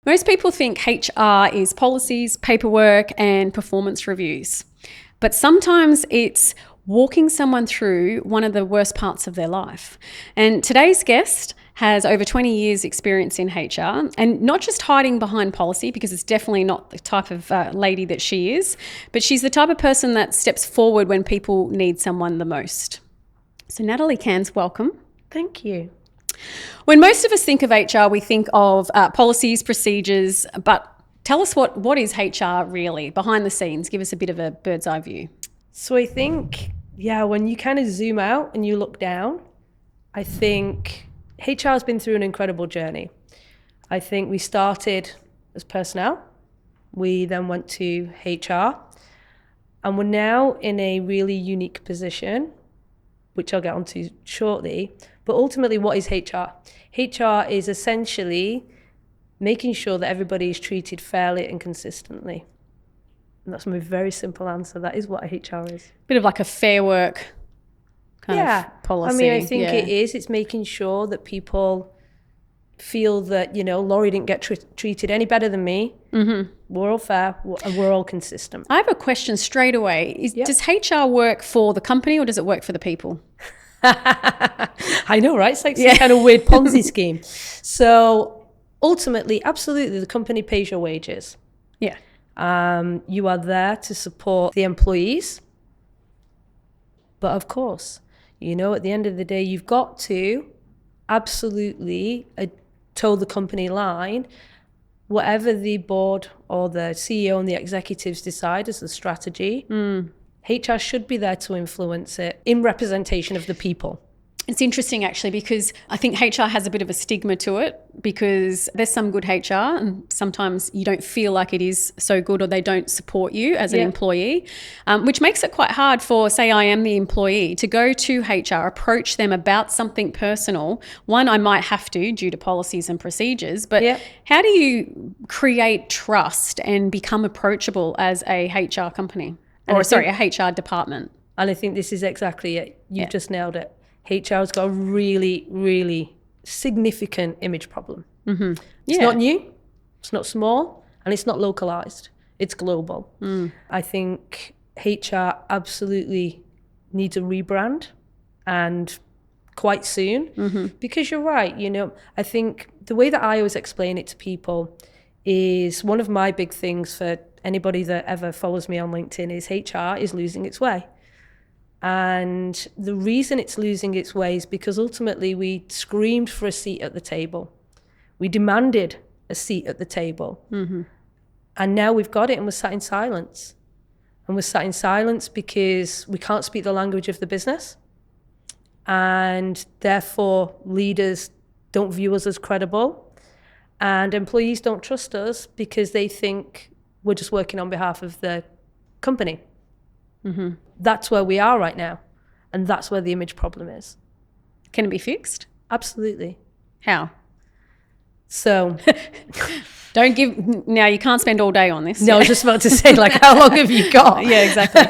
Most people think HR is policies, paperwork, and performance reviews. But sometimes it's walking someone through one of the worst parts of their life. And today's guest has over 20 years experience in HR, and not just hiding behind policy, because it's definitely not the type of lady that she is, but she's the type of person that steps forward when people need someone the most. So Natalie Cairns, welcome. Thank you. When most of us think of HR, we think of policies, procedures, but tell us what is HR really, behind the scenes? Give us a bit of a bird's eye view. So I think, when you kind of zoom out and you look down, I think HR has been through an incredible journey. I think we started as personnel, we then went to HR, and we're now in a really unique position, which I'll get onto shortly. But ultimately, what is HR? HR is essentially making sure that everybody is treated fairly and consistently. And that's my very simple answer. That is what HR is. Bit of like a fair work kind of policy. I mean, I think it is. It's making sure that people feel that, Laurie didn't get treated any better than me. Mm-hmm. We're all fair and we're all consistent. I have a question straight away. Does HR work for the company or does it work for the people? I know, right? It's like some kind of weird Ponzi scheme. So ultimately, absolutely, the company pays your wages. Yeah. You are there to support the employees. But of course, at the end of the day, you've got to absolutely toe the company line. Whatever the board or the CEO and the executives decide as the strategy, HR should be there to influence it in representation of the people. It's interesting actually, because I think HR has a bit of a stigma to it, because there's some good HR and sometimes you don't feel like it is so good, or they don't support you as an employee, which makes it quite hard for, say, I am the employee, to go to HR, approach them about something personal. One, I might have to due to policies and procedures, but how do you create trust and become approachable as a HR company? A HR department? And I think this is exactly it. You've just nailed it. HR has got a really, really significant image problem. Mm-hmm. It's not new, it's not small, and it's not localized. It's global. I think HR absolutely needs a rebrand, and quite soon, because you're right. I think the way that I always explain it to people is, one of my big things for anybody that ever follows me on LinkedIn is HR is losing its way. And the reason it's losing its way is because ultimately we screamed for a seat at the table. We demanded a seat at the table. Mm-hmm. And now we've got it and we're sat in silence. And we're sat in silence because we can't speak the language of the business. And therefore leaders don't view us as credible. And employees don't trust us because they think we're just working on behalf of the company. Mm-hmm. That's where we are right now. And that's where the image problem is. Can it be fixed? Absolutely. How? So now you can't spend all day on this. No, I was just about to say, how long have you got? Yeah, exactly.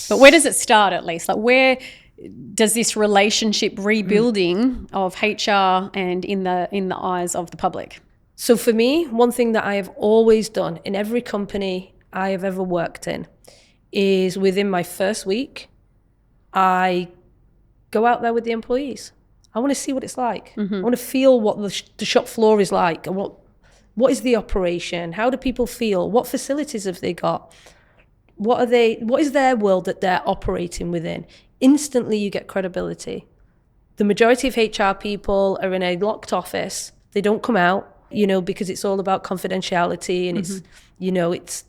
But where does it start, at least? Where does this relationship rebuilding of HR and in the eyes of the public? So for me, one thing that I have always done in every company I have ever worked in is, within my first week, I go out there with the employees. I want to see what it's like. Mm-hmm. I want to feel what the shop floor is like, and what is the operation? How do people feel? What facilities have they got? What is their world that they're operating within? Instantly you get credibility. The majority of HR people are in a locked office. They don't come out, because it's all about confidentiality, and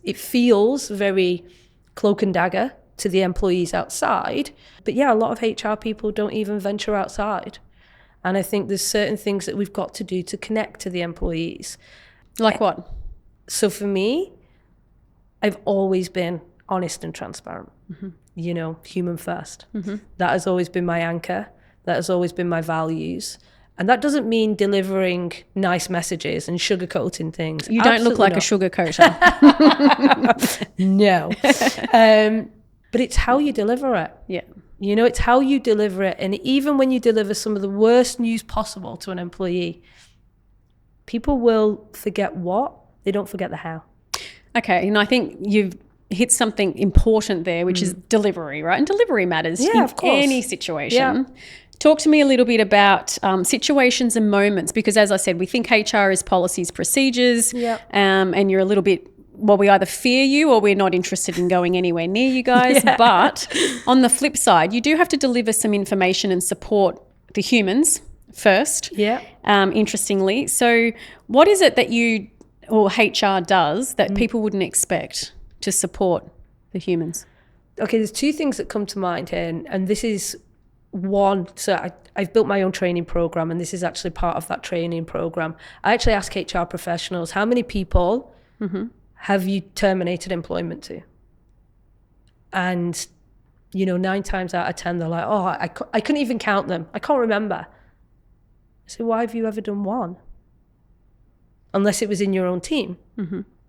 it feels very cloak and dagger to the employees outside. But a lot of HR people don't even venture outside. And I think there's certain things that we've got to do to connect to the employees. Like what? So for me, I've always been honest and transparent. Mm-hmm. Human first. Mm-hmm. That has always been my anchor. That has always been my values. And that doesn't mean delivering nice messages and sugarcoating things. You don't look like a sugarcoater. No. But it's how you deliver it. Yeah. It's how you deliver it. And even when you deliver some of the worst news possible to an employee, People will forget what, they don't forget the how. Okay, and I think you've hit something important there, which is delivery, right? And delivery matters in of course. any situation. Talk to me a little bit about situations and moments, because as I said, we think HR is policies, procedures, and you're a little bit, well, we either fear you or we're not interested in going anywhere near you guys. But on the flip side, you do have to deliver some information and support the humans first, interestingly. So what is it that you or HR does that people wouldn't expect to support the humans? Okay, there's two things that come to mind here, and this is one. So I've built my own training program, and this is actually part of that training program. I actually ask HR professionals, how many people have you terminated employment to? And, 9 times out of 10, they're like, oh, I couldn't even count them. I can't remember. I say, why have you ever done one? Unless it was in your own team.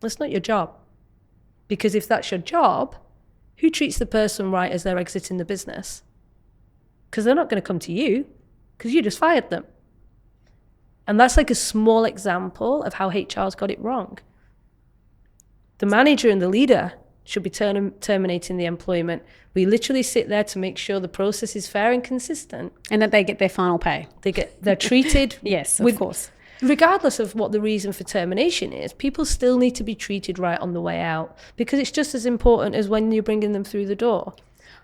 That's not your job. Because if that's your job, who treats the person right as they're exiting the business? Because they're not going to come to you, because you just fired them. And that's like a small example of how HR's got it wrong. The manager and the leader should be terminating the employment. We literally sit there to make sure the process is fair and consistent. And that they get their final pay. They're treated. Yes, of course. Regardless of what the reason for termination is, people still need to be treated right on the way out, because it's just as important as when you're bringing them through the door.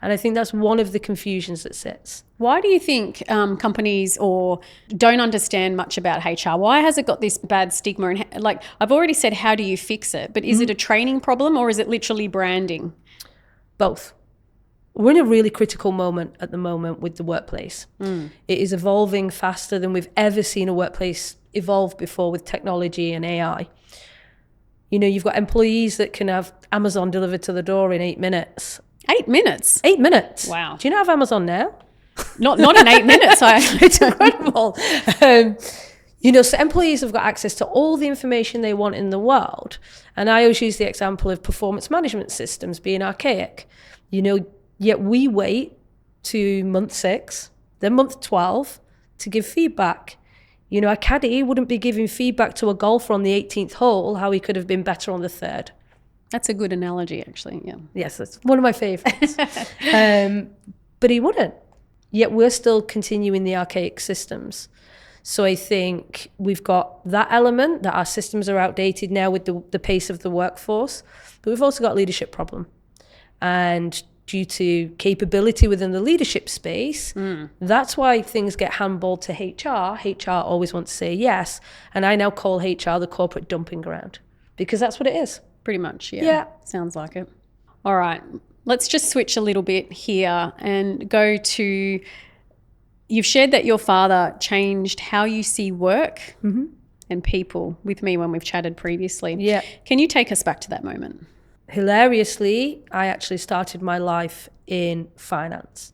And I think that's one of the confusions that sits. Why do you think companies don't understand much about HR? Why has it got this bad stigma? And like I've already said, how do you fix it? But is it a training problem, or is it literally branding? Both. We're in a really critical moment at the moment with the workplace. It is evolving faster than we've ever seen a workplace evolve before with technology and AI. You've got employees that can have Amazon delivered to the door in 8 minutes. 8 minutes? 8 minutes. Wow. Do you not have Amazon now? Not in 8 minutes. It's incredible. So employees have got access to all the information they want in the world. And I always use the example of performance management systems being archaic. Yet we wait to month 6, then month 12 to give feedback. A caddy wouldn't be giving feedback to a golfer on the 18th hole how he could have been better on the 3rd. That's a good analogy, actually, yeah. Yes, that's one of my favourites. But he wouldn't. Yet we're still continuing the archaic systems. So I think we've got that element, that our systems are outdated now with the pace of the workforce, but we've also got a leadership problem. And due to capability within the leadership space, that's why things get handballed to HR. HR always wants to say yes. And I now call HR the corporate dumping ground, because that's what it is. Pretty much, yeah. Sounds like it. All right, let's just switch a little bit here and go to, you've shared that your father changed how you see work and people with me when we've chatted previously. Yeah. Can you take us back to that moment? Hilariously, I actually started my life in finance.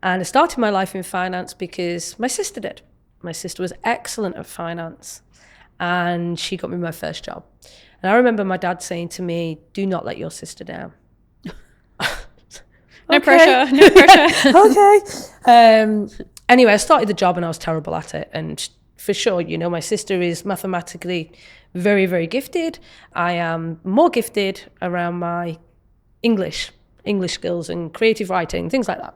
And I started my life in finance because my sister did. My sister was excellent at finance, and she got me my first job. And I remember my dad saying to me, do not let your sister down. No pressure. Okay. Anyway, I started the job and I was terrible at it. And for sure, my sister is mathematically very, very gifted. I am more gifted around my English skills and creative writing, things like that.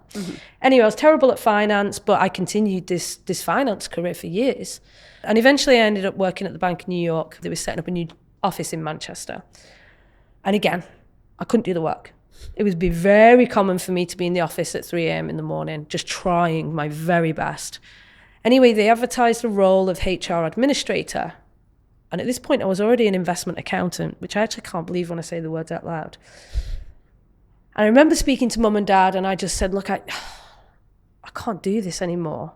Anyway, I was terrible at finance, but I continued this finance career for years. And eventually I ended up working at the Bank of New York. They were setting up a new office in Manchester. And again, I couldn't do the work. It would be very common for me to be in the office at 3 a.m. in the morning, just trying my very best. Anyway, they advertised the role of HR administrator. And at this point, I was already an investment accountant, which I actually can't believe when I say the words out loud. And I remember speaking to mum and dad, and I just said, look, I can't do this anymore.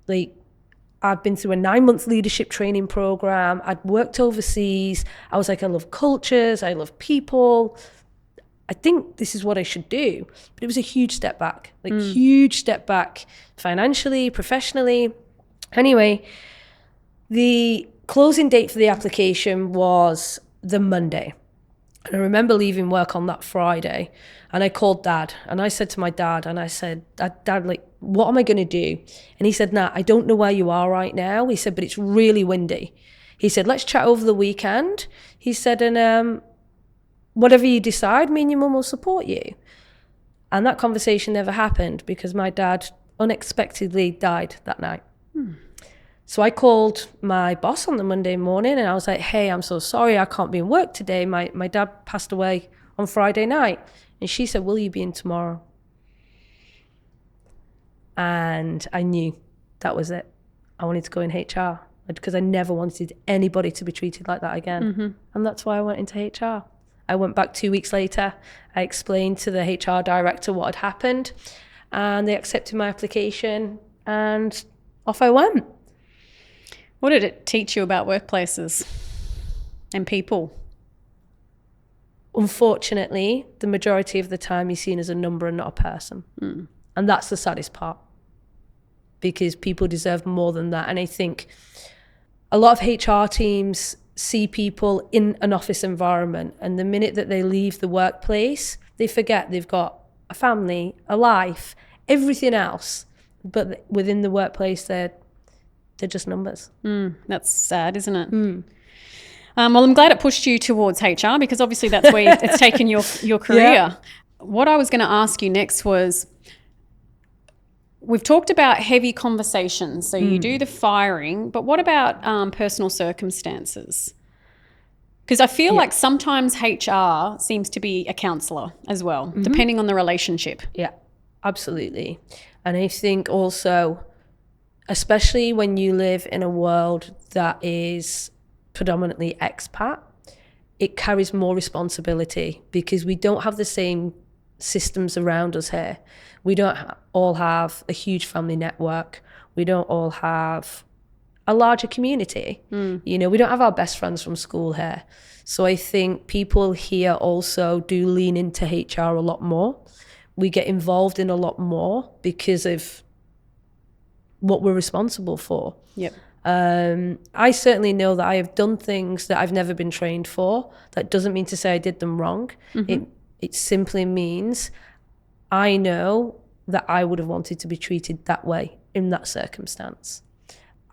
Like, I'd been through a 9-month leadership training program. I'd worked overseas. I was like, I love cultures. I love people. I think this is what I should do. But it was a huge step back, huge step back financially, professionally. Anyway, the closing date for the application was the Monday. And I remember leaving work on that Friday, and I called Dad, and I said to my dad, and I said, Dad, like, what am I going to do? And he said, Nat, I don't know where you are right now. He said, but it's really windy. He said, let's chat over the weekend. He said, and whatever you decide, me and your mum will support you. And that conversation never happened because my dad unexpectedly died that night. So I called my boss on the Monday morning and I was like, hey, I'm so sorry, I can't be in work today. My dad passed away on Friday night. And she said, will you be in tomorrow? And I knew that was it. I wanted to go in HR because I never wanted anybody to be treated like that again. And that's why I went into HR. I went back 2 weeks later. I explained to the HR director what had happened and they accepted my application and off I went. What did it teach you about workplaces and people? Unfortunately, the majority of the time you're seen as a number and not a person. And that's the saddest part because people deserve more than that. And I think a lot of HR teams see people in an office environment and the minute that they leave the workplace, they forget they've got a family, a life, everything else. But within the workplace, they're just numbers. That's sad, isn't it? Well, I'm glad it pushed you towards HR because obviously that's where it's taken your career. Yeah. What I was going to ask you next was, we've talked about heavy conversations. So you do the firing, but what about personal circumstances? Because I feel like sometimes HR seems to be a counsellor as well, depending on the relationship. Yeah, absolutely. And I think also, especially when you live in a world that is predominantly expat, it carries more responsibility because we don't have the same systems around us here. We don't all have a huge family network. We don't all have a larger community. You know, we don't have our best friends from school here. So I think people here also do lean into HR a lot more. We get involved in a lot more because of what we're responsible for. Yep. I certainly know that I have done things that I've never been trained for. That doesn't mean to say I did them wrong. It simply means I know that I would have wanted to be treated that way in that circumstance.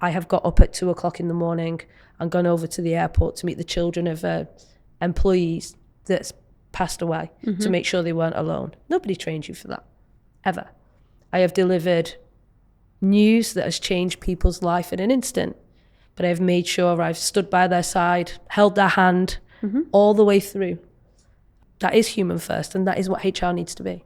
I have got up at 2:00 in the morning and gone over to the airport to meet the children of employees that's passed away to make sure they weren't alone. Nobody trained you for that, ever. I have delivered news that has changed people's life in an instant, but I've made sure I've stood by their side, held their hand all the way through. That is human first, and that is what HR needs to be.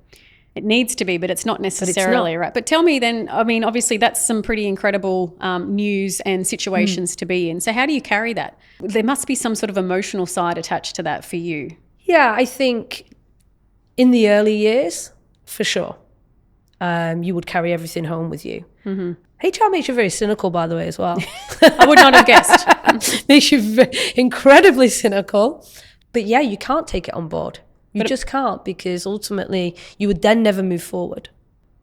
It needs to be, but it's not necessarily, right? But tell me then, I mean, obviously that's some pretty incredible news and situations to be in. So how do you carry that? There must be some sort of emotional side attached to that for you. Yeah, I think in the early years, for sure, you would carry everything home with you. HR makes you very cynical, by the way, as well. I would not have guessed. Makes you incredibly cynical. But yeah, you can't take it on board. You just can't, because ultimately you would then never move forward.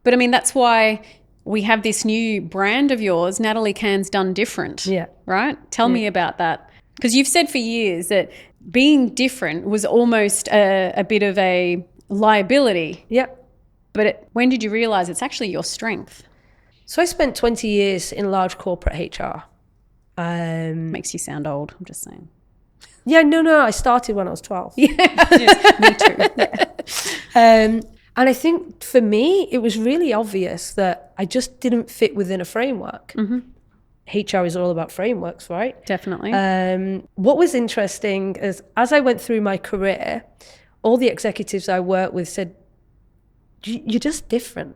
But I mean, that's why we have this new brand of yours, Natalie Cairns Done Different. Yeah. Right? Tell me about that. Because you've said for years that being different was almost a bit of a liability. Yep. But when did you realise it's actually your strength? So I spent 20 years in large corporate HR. Makes you sound old, I'm just saying. Yeah, no, I started when I was 12. Yeah, me too. Yeah. And I think for me, it was really obvious that I just didn't fit within a framework. HR is all about frameworks, right? Definitely. What was interesting is as I went through my career, all the executives I worked with said, you're just different.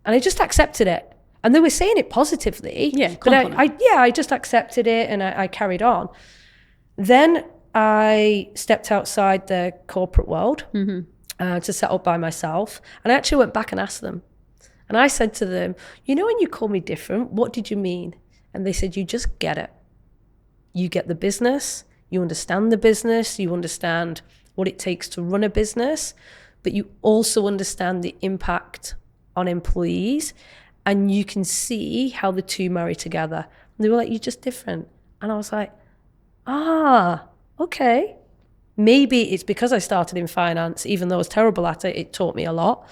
And I just accepted it. And they were saying it positively. Yeah, but I just accepted it and I carried on. Then I stepped outside the corporate world to set up by myself. And I actually went back and asked them. And I said to them, you know, when you call me different, what did you mean? And they said, you just get it. You get the business, you understand the business, you understand what it takes to run a business, but you also understand the impact on employees, and you can see how the two marry together. And they were like, you're just different. And I was like, okay. Maybe it's because I started in finance, even though I was terrible at it, it taught me a lot.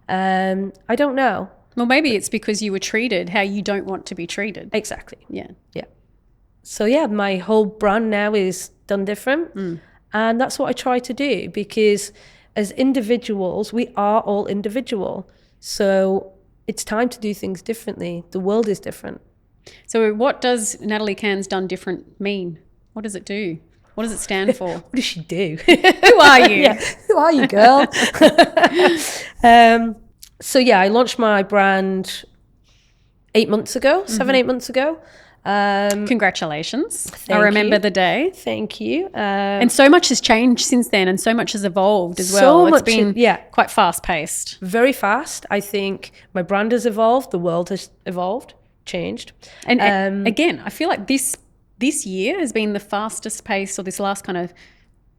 I don't know. Well, maybe it's because you were treated how you don't want to be treated. Exactly. Yeah. Yeah. So yeah, my whole brand now is Done Different. And that's what I try to do, because as individuals, we are all individual. So it's time to do things differently. The world is different. So what does Natalie Cairns Done Different mean? What does it do? What does it stand for? What does she do? Who are you? Yeah. Who are you, girl? So yeah, I launched my brand 8 months ago, 8 months ago. Congratulations. I remember the day. Thank you. And so much has changed since then, and so much has evolved as well. So It's much, been yeah. quite fast paced. Very fast. I think my brand has evolved. The world has evolved, changed. And again, I feel like this year has been the fastest pace, or this last kind of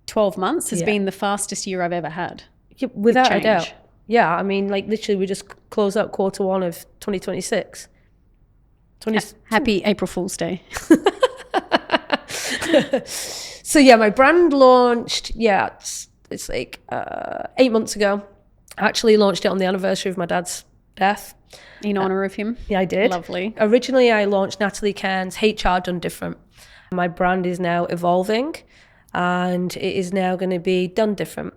12 months has been the fastest year I've ever had. Yeah, without a change. doubt. Yeah, I mean, like literally we just closed out Q1 of 2026. Happy April Fool's Day. So yeah, my brand launched, it's like 8 months ago. I actually launched it on the anniversary of my dad's death. In honour of him. Yeah, I did. Lovely. Originally, I launched Natalie Cairns HR Done Different. My brand is now evolving, and it is now going to be Done Different.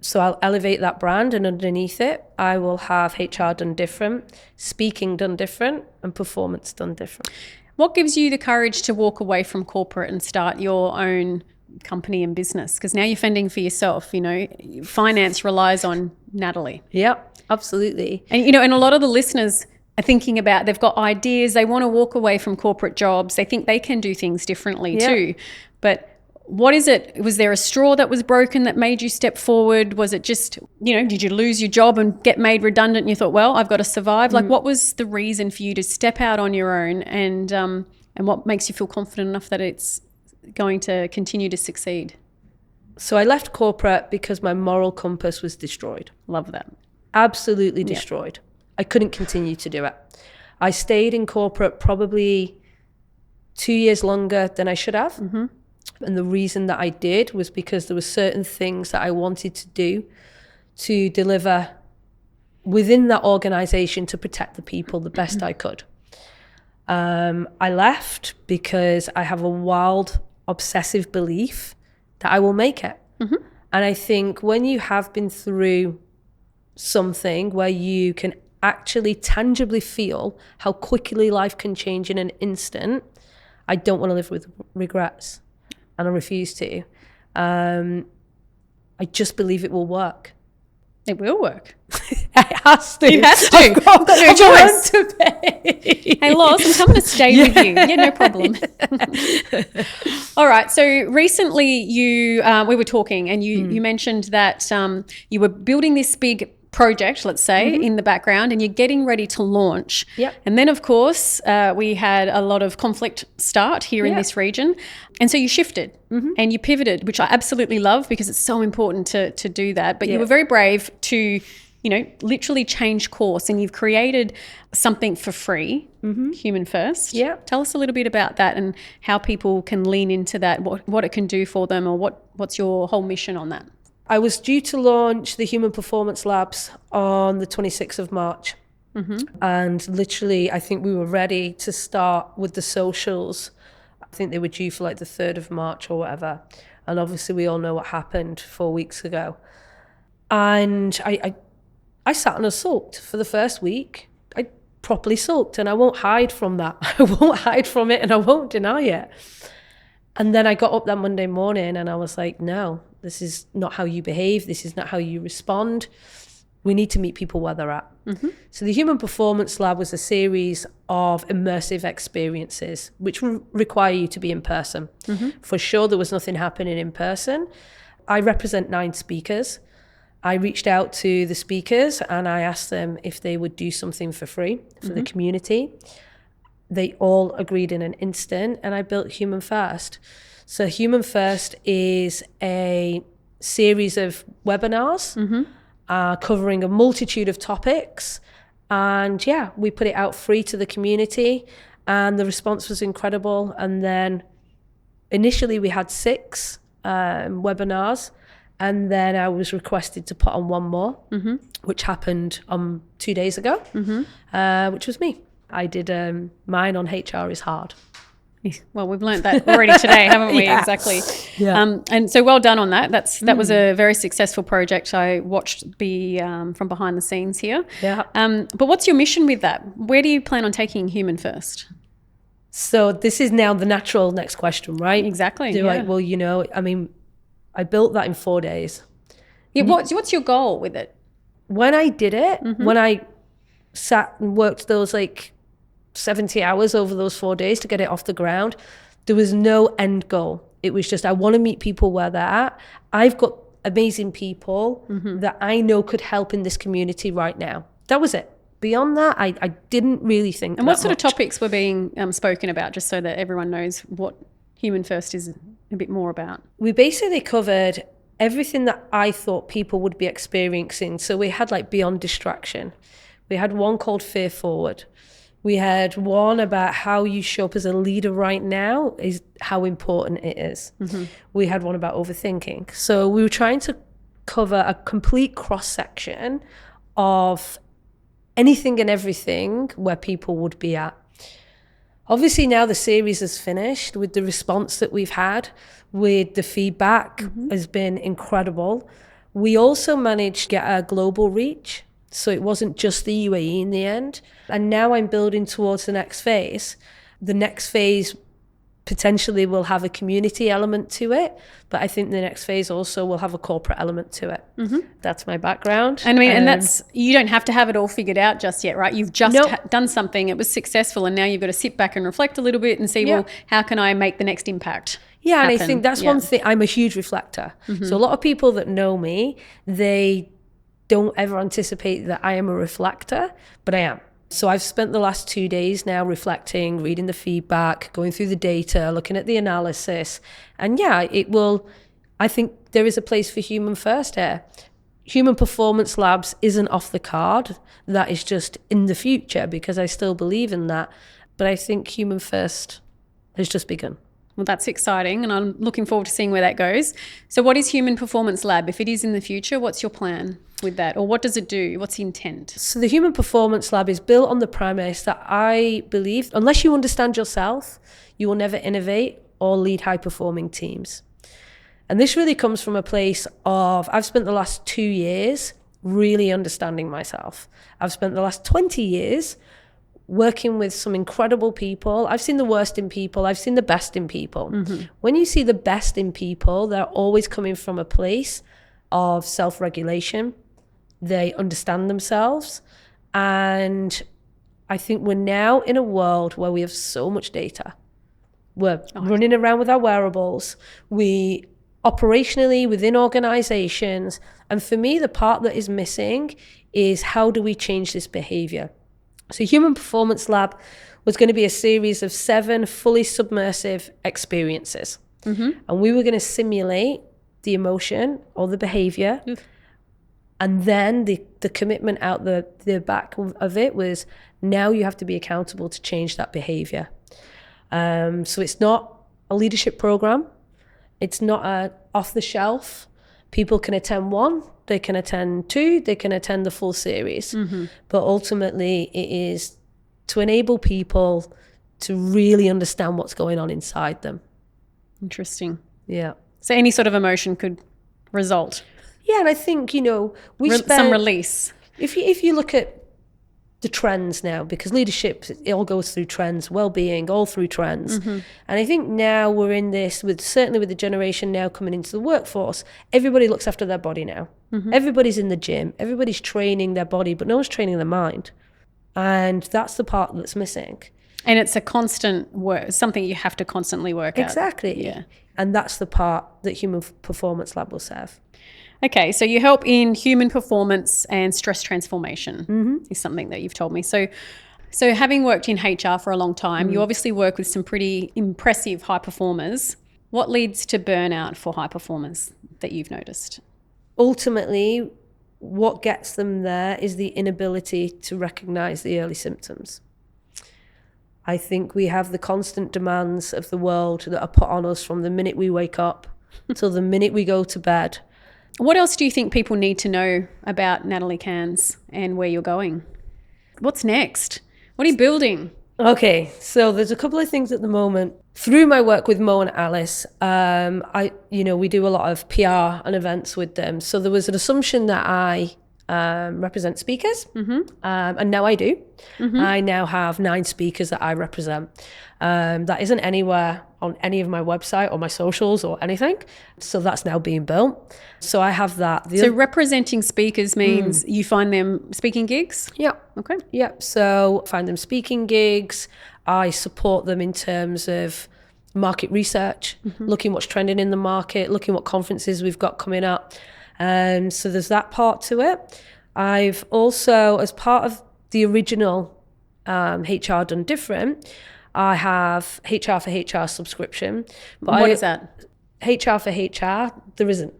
So I'll elevate that brand, and underneath it, I will have HR Done Different, speaking done different, and performance done different. What gives you the courage to walk away from corporate and start your own company and business? Because now you're fending for yourself, you know, finance relies on Natalie. Yeah, absolutely. And, you know, and a lot of the listeners are thinking about, they've got ideas, they want to walk away from corporate jobs, they think they can do things differently too. But what is it? Was there a straw that was broken that made you step forward? Was it just, you know, did you lose your job and get made redundant and you thought, well, I've got to survive? Like, what was the reason for you to step out on your own, and what makes you feel confident enough that it's going to continue to succeed? So I left corporate because my moral compass was destroyed. Love that. Absolutely destroyed. I couldn't continue to do it. I stayed in corporate probably 2 years longer than I should have. And the reason that I did was because there were certain things that I wanted to do to deliver within that organization to protect the people the best I could. I left because I have a wild, obsessive belief that I will make it. And I think when you have been through something where you can actually tangibly feel how quickly life can change in an instant, I don't want to live with regrets. And I refuse to. I just believe it will work. It will work. It has to. It has to. I've got no choice. To pay. Hey, Loz, I'm coming to stay with you. Yeah, no problem. All right. So recently we were talking, and you mentioned that you were building this big project, let's say, in the background, and you're getting ready to launch. Yep. And then, of course, we had a lot of conflict start here in this region. And so you shifted and you pivoted, which I absolutely love, because it's so important to do that. But you were very brave to, you know, literally change course, and you've created something for free, Human First. Yeah. Tell us a little bit about that and how people can lean into that, what it can do for them, or what's your whole mission on that? I was due to launch the Human Performance Labs on the 26th of March. And literally, I think we were ready to start with the socials. I think they were due for like the 3rd of March or whatever. And obviously we all know what happened 4 weeks ago. And I sat and I sulked for the first week. I properly sulked, and I won't hide from that. I won't hide from it, and I won't deny it. And then I got up that Monday morning and I was like, no, this is not how you behave. This is not how you respond. We need to meet people where they're at. So the Human Performance Lab was a series of immersive experiences which require you to be in person. For sure, there was nothing happening in person. I represent 9 speakers. I reached out to the speakers and I asked them if they would do something for free for the community. They all agreed in an instant, and I built Human First. So Human First is a series of webinars covering a multitude of topics. And yeah, we put it out free to the community, and the response was incredible. And then initially we had 6 webinars, and then I was requested to put on one more, which happened 2 days ago, which was me. I did mine on HR is hard. Well, we've learned that already today, haven't we? Yeah. Exactly. Yeah. And so well done on that. That was a very successful project. I watched from behind the scenes here. Yeah. But what's your mission with that? Where do you plan on taking Human First? So this is now the natural next question, right? Exactly. I built that in 4 days. Yeah. What's your goal with it? When I did it, when I sat and worked those 70 hours over those 4 days to get it off the ground, there was no end goal. It was just, I want to meet people where they're at. I've got amazing people that I know could help in this community right now. That was it. Beyond that, I didn't really think. And what sort of topics were being spoken about, just so that everyone knows what Human First is a bit more about? We basically covered everything that I thought people would be experiencing. So we had beyond distraction. We had one called Fear Forward. We had one about how you show up as a leader right now is how important it is. We had one about overthinking. So we were trying to cover a complete cross-section of anything and everything where people would be at. Obviously now the series is finished with the response that we've had, with the feedback has been incredible. We also managed to get a global reach. So it wasn't just the UAE in the end. And now I'm building towards the next phase. The next phase potentially will have a community element to it, but I think the next phase also will have a corporate element to it. That's my background. And and you don't have to have it all figured out just yet, right? You've just done something, it was successful, and now you've got to sit back and reflect a little bit and see, well, how can I make the next impact? Yeah, happen? And I think that's one thing. I'm a huge reflector. So a lot of people that know me, they don't ever anticipate that I am a reflector, but I am. So I've spent the last 2 days now reflecting, reading the feedback, going through the data, looking at the analysis. And I think there is a place for Human First here. Human Performance Labs isn't off the card. That is just in the future, because I still believe in that. But I think Human First has just begun. Well, that's exciting, and I'm looking forward to seeing where that goes. So what is Human Performance Lab? If it is in the future, what's your plan with that? Or what does it do? What's the intent? So the Human Performance Lab is built on the premise that I believe, unless you understand yourself, you will never innovate or lead high-performing teams. And this really comes from a place of, I've spent the last 2 years really understanding myself. I've spent the last 20 years working with some incredible people. I've seen the worst in people. I've seen the best in people. When you see the best in people, they're always coming from a place of self-regulation. They understand themselves. And I think we're now in a world where we have so much data. We're running around with our wearables. We operationally within organizations. And for me, the part that is missing is, how do we change this behavior? So Human Performance Lab was going to be a series of 7 fully submersive experiences. And we were going to simulate the emotion or the behavior. And then the commitment out the back of it was, now you have to be accountable to change that behavior. So it's not a leadership program. It's not a off the shelf. People can attend 1, they can attend 2, they can attend the full series. But ultimately it is to enable people to really understand what's going on inside them. Interesting. Yeah. So any sort of emotion could result. Yeah, and I think, we spend some release. If you look at the trends now, because leadership, it all goes through trends, well-being, all through trends. And I think now we're in this, certainly with the generation now coming into the workforce, everybody looks after their body now. Everybody's in the gym, everybody's training their body, but no one's training their mind. And that's the part that's missing. And it's a constant work, something you have to constantly work at. Exactly. Yeah. And that's the part that Human Performance Lab will serve. Okay, so you help in human performance and stress transformation is something that you've told me. So having worked in HR for a long time, you obviously work with some pretty impressive high performers. What leads to burnout for high performers that you've noticed? Ultimately, what gets them there is the inability to recognize the early symptoms. I think we have the constant demands of the world that are put on us from the minute we wake up till the minute we go to bed. What else do you think people need to know about Natalie Cairns and where you're going? What's next? What are you building? Okay, so there's a couple of things at the moment. Through my work with Mo and Alice, we do a lot of PR and events with them. So there was an assumption that I represent speakers, and now I do. I now have 9 speakers that I represent. That isn't anywhere on any of my website or my socials or anything. So that's now being built. So I have that. So representing speakers means you find them speaking gigs? Yeah. Okay. Yeah. So find them speaking gigs. I support them in terms of market research, looking what's trending in the market, looking what conferences we've got coming up. So there's that part to it. I've also, as part of the original HR Done Different, I have HR for HR subscription. But what is that? HR for HR, there isn't.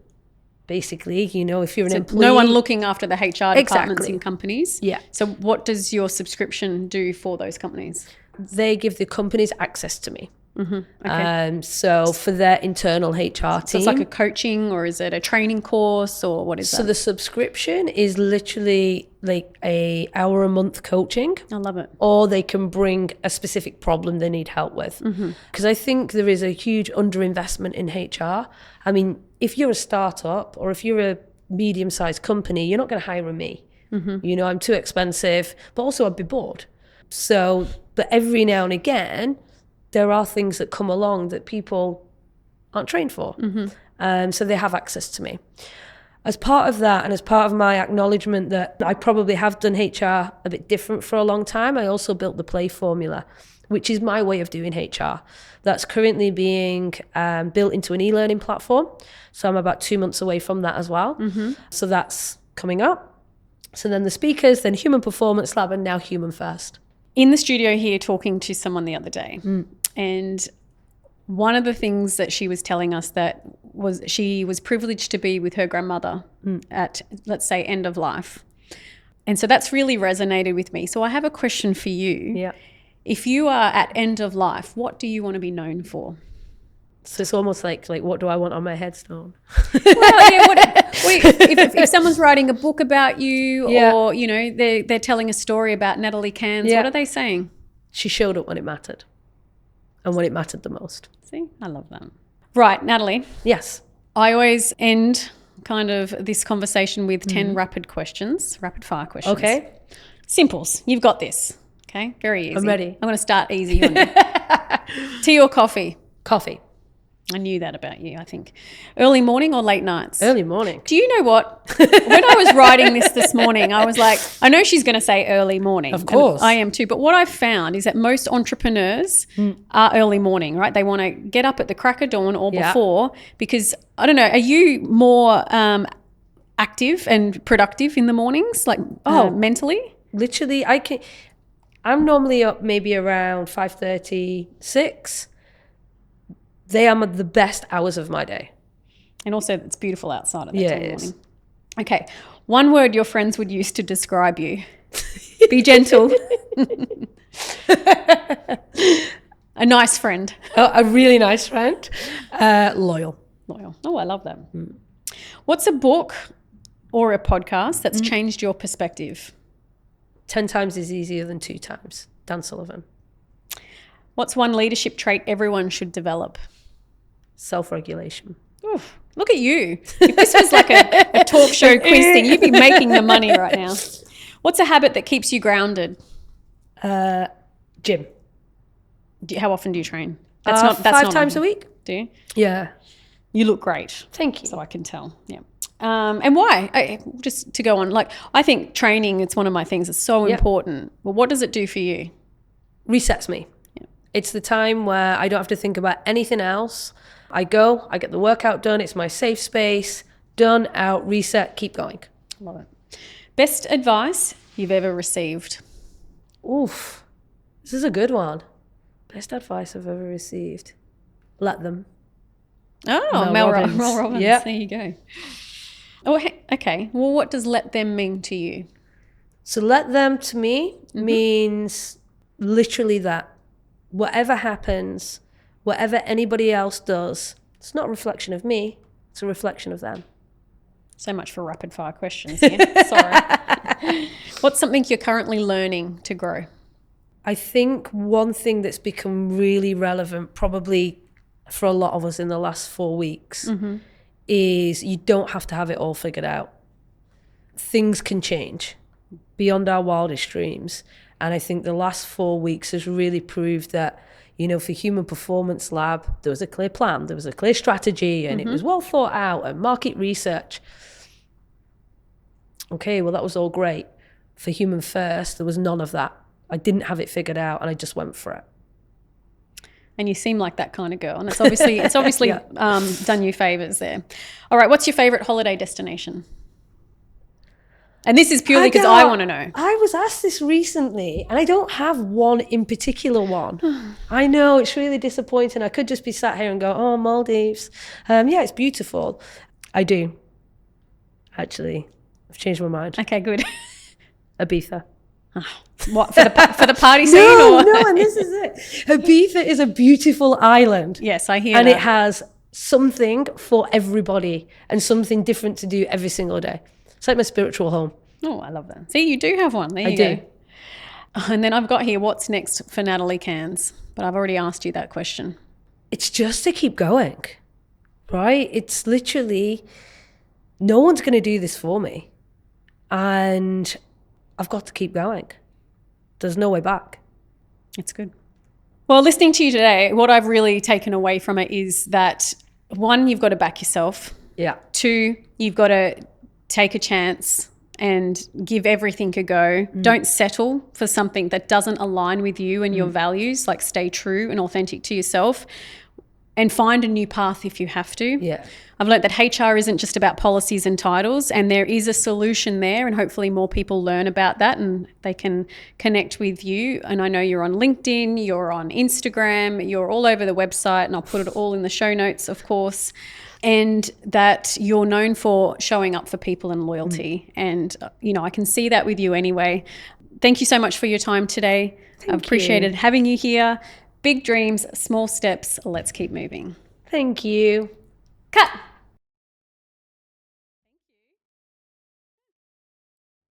Basically, if you're an employee. No one looking after the HR departments in companies? Yeah. So what does your subscription do for those companies? They give the companies access to me. Okay. So for their internal HR team. So it's like a coaching, or is it a training course, or what is that? So the subscription is literally like a hour a month coaching. I love it. Or they can bring a specific problem they need help with. Because I think there is a huge underinvestment in HR. I mean, if you're a startup or if you're a medium-sized company, you're not going to hire me. I'm too expensive, but also I'd be bored. So, but every now and again, there are things that come along that people aren't trained for. So they have access to me. As part of that, and as part of my acknowledgement that I probably have done HR a bit different for a long time, I also built the Play formula, which is my way of doing HR. That's currently being built into an e-learning platform. So I'm about 2 months away from that as well. So that's coming up. So then the speakers, then Human Performance Lab, and now Human First. In the studio here talking to someone the other day, and one of the things that she was telling us that was she was privileged to be with her grandmother at, let's say, end of life. And so that's really resonated with me. So I have a question for you. Yeah. If you are at end of life, what do you want to be known for? So it's almost like what do I want on my headstone? Well, yeah. If someone's writing a book about you, or they're telling a story about Natalie Cairns, what are they saying? She showed up when it mattered, and when it mattered the most. See, I love that. Right, Natalie. Yes. I always end kind of this conversation with 10 rapid fire questions. Okay. Simples. You've got this. Okay, very easy. I'm ready. I'm going to start easy on you. Tea or coffee? Coffee. I knew that about you, I think. Early morning or late nights? Early morning. Do you know what? When I was writing this morning, I was like, I know she's going to say early morning. Of course. I am too. But what I've found is that most entrepreneurs are early morning, right? They want to get up at the crack of dawn or before because, I don't know, are you more active and productive in the mornings, like mentally? Literally, I'm normally up maybe around 5:30, 6. They are the best hours of my day. And also it's beautiful outside at that time of morning. Okay. One word your friends would use to describe you. Be gentle. A nice friend. A really nice friend. Loyal. Loyal. Oh, I love that. What's a book or a podcast that's changed your perspective? 10 times is easier than 2 times. Dan Sullivan. What's one leadership trait everyone should develop? Self-regulation. Oof, look at you. If this was like a talk show quiz thing, you'd be making the money right now. What's a habit that keeps you grounded? Gym. How often do you train? That's 5 times a week. Do you? Yeah. You look great. Thank you. So I can tell. Yeah. And why? Just to go on, like I think training, it's one of my things. It's so important. Well, what does it do for you? Resets me. Yeah. It's the time where I don't have to think about anything else. I go, I get the workout done. It's my safe space. Done, out, reset, keep going. Love it. Best advice you've ever received? Oof. This is a good one. Best advice I've ever received. Let them. Oh, Mel Robbins. Yeah. There you go. Oh, okay. Well, what does let them mean to you? So let them to me means literally that. Whatever happens, whatever anybody else does, it's not a reflection of me. It's a reflection of them. So much for rapid fire questions here. Sorry. What's something you're currently learning to grow? I think one thing that's become really relevant probably for a lot of us in the last 4 weeks is you don't have to have it all figured out. Things can change beyond our wildest dreams. And I think the last 4 weeks has really proved that, you know, for Human Performance Lab, there was a clear plan, there was a clear strategy, and it was well thought out, and market research. Okay, well, that was all great. For Human First, there was none of that. I didn't have it figured out, and I just went for it. And you seem like that kind of girl, and it's obviously done you favors there. All right, what's your favorite holiday destination? And this is purely because I want to know. I was asked this recently, and I don't have one in particular one. I know, it's really disappointing. I could just be sat here and go, oh, Maldives. Yeah, it's beautiful. I do, actually. I've changed my mind. Okay, good. Ibiza. What, for the party scene? No, and this is it. Ibiza is a beautiful island. Yes, I hear and that. And it has something for everybody and something different to do every single day. It's like my spiritual home. Oh, I love that. See, you do have one. There you go. And then I've got here, what's next for Natalie Cairns? But I've already asked you that question. It's just to keep going, right? It's literally, no one's going to do this for me. And I've got to keep going. There's no way back. It's good. Well, listening to you today, what I've really taken away from it is that, one, you've got to back yourself. Yeah. Two, you've got to take a chance and give everything a go. Don't settle for something that doesn't align with you and your values. Like, stay true and authentic to yourself and find a new path if you have to. Yeah. I've learned that HR isn't just about policies and titles, and there is a solution there, and hopefully more people learn about that and they can connect with you. And I know you're on LinkedIn, you're on Instagram, you're all over the website, and I'll put it all in the show notes, of course. And that you're known for showing up for people and loyalty. And, you know, I can see that with you anyway. Thank you so much for your time today. I've appreciated having you here. Big dreams, small steps. Let's keep moving. Thank you. Cut.